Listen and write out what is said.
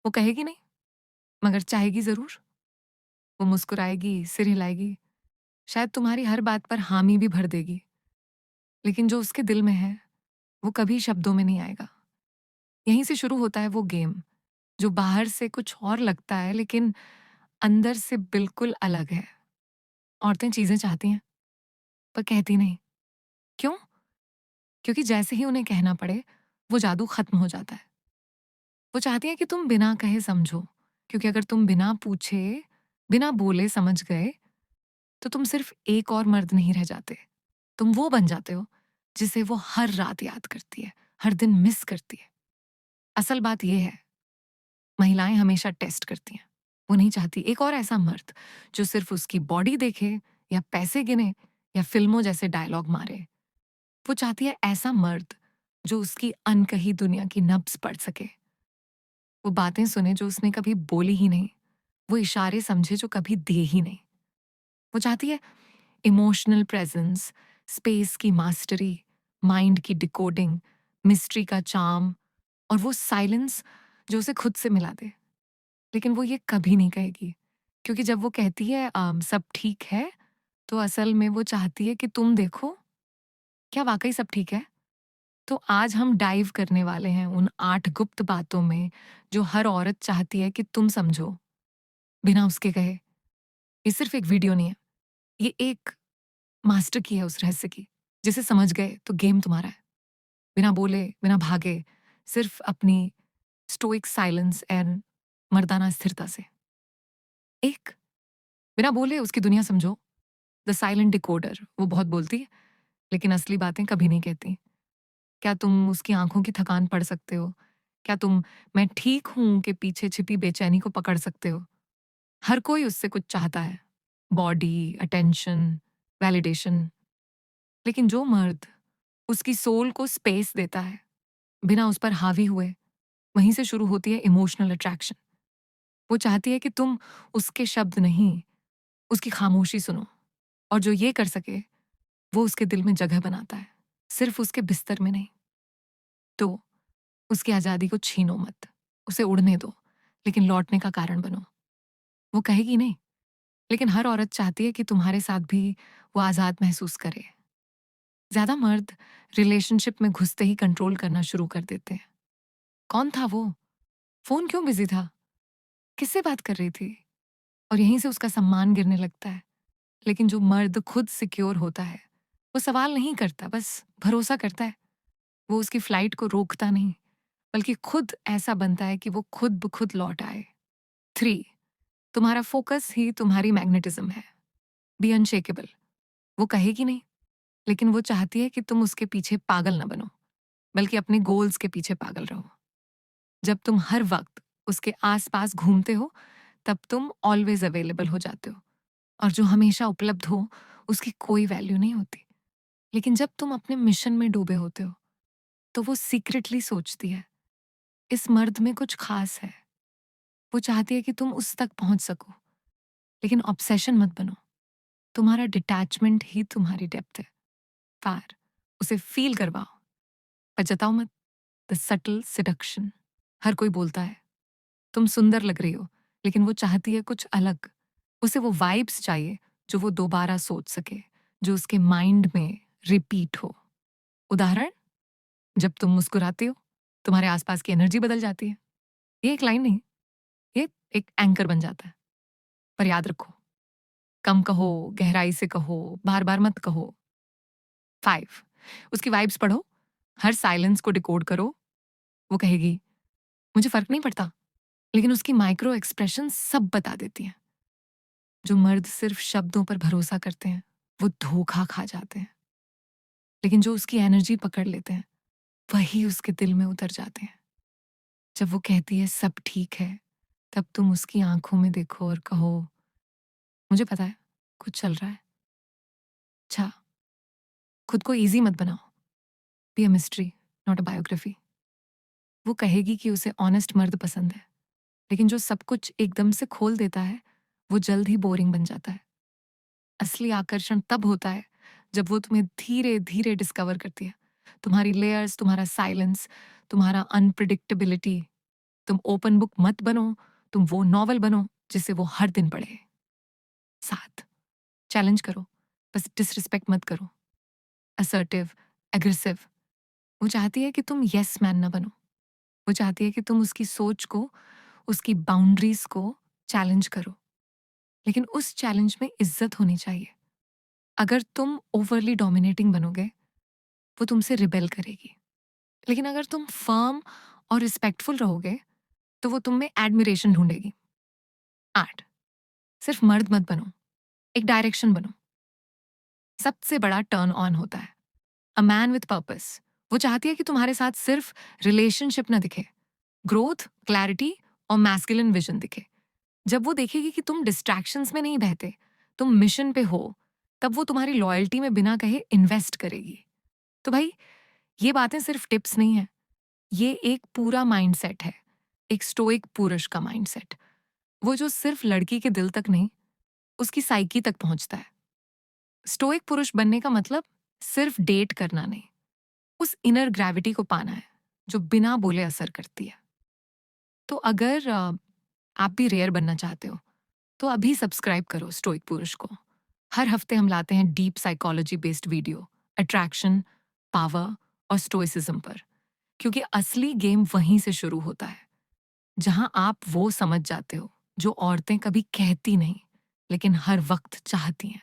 वो कहेगी नहीं, मगर चाहेगी ज़रूर। वो मुस्कुराएगी, सिर हिलाएगी, शायद तुम्हारी हर बात पर हामी भी भर देगी। लेकिन जो उसके दिल में है, वो कभी शब्दों में नहीं आएगा। यहीं से शुरू होता है वो गेम, जो बाहर से कुछ और लगता है लेकिन अंदर से बिल्कुल अलग है। औरतें चीज़ें चाहती हैं, पर कहती नहीं। क्यों? क्योंकि जैसे ही उन्हें कहना पड़े, वो जादू खत्म हो जाता है। वो चाहती हैं कि तुम बिना कहे समझो, क्योंकि अगर तुम बिना पूछे, बिना बोले समझ गए, तो तुम सिर्फ एक और मर्द नहीं रह जाते। तुम वो बन जाते हो, जिसे वो हर रात याद करती है, हर दिन मिस करती है। असल बात ये है, महिलाएं हमेशा टेस्ट करती हैं। वो नहीं चाहती एक और ऐसा मर्द, जो सिर्फ उसकी बॉडी देखे या पैसे गिने या फिल्मों जैसे डायलॉग मारे। वो चाहती है ऐसा मर्द, जो उसकी अनकही दुनिया की नब्ज पढ़ सके। वो बातें सुने जो उसने कभी बोली ही नहीं, वो इशारे समझे जो कभी दिए ही नहीं। वो चाहती है इमोशनल प्रेजेंस, स्पेस की मास्टरी, माइंड की डिकोडिंग, मिस्ट्री का चार्म और वो साइलेंस जो उसे खुद से मिला दे। लेकिन वो ये कभी नहीं कहेगी, क्योंकि जब वो कहती है सब ठीक है, तो असल में वो चाहती है कि तुम देखो, क्या वाकई सब ठीक है? तो आज हम डाइव करने वाले हैं उन 8 गुप्त बातों में, जो हर औरत चाहती है कि तुम समझो, बिना उसके कहे। ये सिर्फ एक वीडियो नहीं है, ये एक मास्टर की है उस रहस्य की। जिसे समझ गए तो गेम तुम्हारा है। बिना बोले, बिना भागे, सिर्फ अपनी स्टोइक साइलेंस एंड मर्दाना स्थिरता से। एक, बिना बोले उसकी दुनिया समझो। The silent decoder. वो बहुत बोलती है, लेकिन असली बातें कभी नहीं कहती। क्या तुम उसकी आंखों की थकान पढ़ सकते हो? क्या तुम मैं ठीक हूं के पीछे छिपी बेचैनी को पकड़ सकते हो? हर कोई उससे कुछ चाहता है, बॉडी, अटेंशन, वैलिडेशन। लेकिन जो मर्द उसकी सोल को स्पेस देता है, बिना उस पर हावी हुए, वहीं से शुरू होती है इमोशनल अट्रैक्शन। वो चाहती है कि तुम उसके शब्द नहीं, उसकी खामोशी सुनो। और जो ये कर सके, वो उसके दिल में जगह बनाता है, सिर्फ उसके बिस्तर में नहीं। तो उसकी आज़ादी को छीनो मत, उसे उड़ने दो, लेकिन लौटने का कारण बनो। वो कहेगी नहीं, लेकिन हर औरत चाहती है कि तुम्हारे साथ भी वो आज़ाद महसूस करे। ज़्यादा मर्द रिलेशनशिप में घुसते ही कंट्रोल करना शुरू कर देते हैं। कौन था वो? फ़ोन क्यों बिज़ी था? किससे बात कर रही थी? और यहीं से उसका सम्मान गिरने लगता है। लेकिन जो मर्द खुद सिक्योर होता है, वो सवाल नहीं करता, बस भरोसा करता है। वो उसकी फ्लाइट को रोकता नहीं, बल्कि खुद ऐसा बनता है कि वो खुद ब खुद लौट आए। 3, तुम्हारा फोकस ही तुम्हारी मैग्नेटिज्म है। Be unshakeable. वो कहेगी नहीं, लेकिन वो चाहती है कि तुम उसके पीछे पागल ना बनो, बल्कि अपने गोल्स के पीछे पागल रहो। जब तुम हर वक्त उसके आस-पास घूमते हो, तब तुम ऑलवेज अवेलेबल हो जाते हो। और जो हमेशा उपलब्ध हो, उसकी कोई वैल्यू नहीं होती। लेकिन जब तुम अपने मिशन में डूबे होते हो, तो वो सीक्रेटली सोचती है, इस मर्द में कुछ खास है। वो चाहती है कि तुम उस तक पहुंच सको, लेकिन ऑब्सेशन मत बनो। तुम्हारा डिटैचमेंट ही तुम्हारी डेप्थ है। पार उसे फील करवाओ, पर जताओ मत। The subtle seduction. हर कोई बोलता है तुम सुंदर लग रही हो, लेकिन वो चाहती है कुछ अलग। उसे वो वाइब्स चाहिए जो वो दोबारा सोच सके, जो उसके माइंड में रिपीट हो। उदाहरण, जब तुम मुस्कुराती हो, तुम्हारे आसपास की एनर्जी बदल जाती है। ये एक लाइन नहीं, ये एक एंकर बन जाता है। पर याद रखो, कम कहो, गहराई से कहो, बार बार मत कहो। 5, उसकी वाइब्स पढ़ो, हर साइलेंस को डिकोड करो। वो कहेगी मुझे फर्क नहीं पड़ता, लेकिन उसकी माइक्रो एक्सप्रेशन सब बता देती हैं। जो मर्द सिर्फ शब्दों पर भरोसा करते हैं, वो धोखा खा जाते हैं। लेकिन जो उसकी एनर्जी पकड़ लेते हैं, वही उसके दिल में उतर जाते हैं। जब वो कहती है सब ठीक है, तब तुम उसकी आंखों में देखो और कहो मुझे पता है कुछ चल रहा है। अच्छा, खुद को इजी मत बनाओ। Be a mystery, not a biography. वो कहेगी कि उसे ऑनेस्ट मर्द पसंद है, लेकिन जो सब कुछ एकदम से खोल देता है, वो जल्द ही बोरिंग बन जाता है। असली आकर्षण तब होता है जब वो तुम्हें धीरे धीरे डिस्कवर करती है। तुम्हारी लेयर्स, तुम्हारा साइलेंस, तुम्हारा अनप्रिडिक्टेबिलिटी। तुम ओपन बुक मत बनो, तुम वो नॉवल बनो जिसे वो हर दिन पढ़े। 7 चैलेंज करो, बस डिसरिस्पेक्ट मत करो। असर्टिव, एग्रेसिव, वो चाहती है कि तुम यस मैन ना बनो। वो चाहती है कि तुम उसकी सोच को, उसकी बाउंड्रीज को चैलेंज करो, लेकिन उस चैलेंज में इज्जत होनी चाहिए। अगर तुम ओवरली डोमिनेटिंग बनोगे, वो तुमसे रिबेल करेगी। लेकिन अगर तुम फर्म और रिस्पेक्टफुल रहोगे, तो वो तुम में एडमिरेशन ढूंढेगी। 8 सिर्फ मर्द मत बनो, एक डायरेक्शन बनो। सबसे बड़ा टर्न ऑन होता है अ मैन विथ पर्पस। वो चाहती है कि तुम्हारे साथ सिर्फ रिलेशनशिप ना दिखे, ग्रोथ, क्लैरिटी और मैस्कुलिन विजन दिखे। जब वो देखेगी कि तुम डिस्ट्रैक्शंस में नहीं बहते, तुम मिशन पे हो, तब वो तुम्हारी लॉयल्टी में बिना कहे इन्वेस्ट करेगी। तो भाई, ये बातें सिर्फ टिप्स नहीं है, ये एक पूरा माइंडसेट है, एक स्टोइक पुरुष का माइंडसेट। वो जो सिर्फ लड़की के दिल तक नहीं, उसकी साइकी तक पहुंचता है। स्टोइक पुरुष बनने का मतलब सिर्फ डेट करना नहीं, उस इनर ग्रेविटी को पाना है जो बिना बोले असर करती है। तो अगर आप भी रेयर बनना चाहते हो, तो अभी सब्सक्राइब करो स्टोइक पुरुष को। हर हफ्ते हम लाते हैं deep psychology based video, attraction, power और स्टोइसिज्म पर, क्योंकि असली गेम वहीं से शुरू होता है, जहां आप वो समझ जाते हो जो औरतें कभी कहती नहीं, लेकिन हर वक्त चाहती हैं।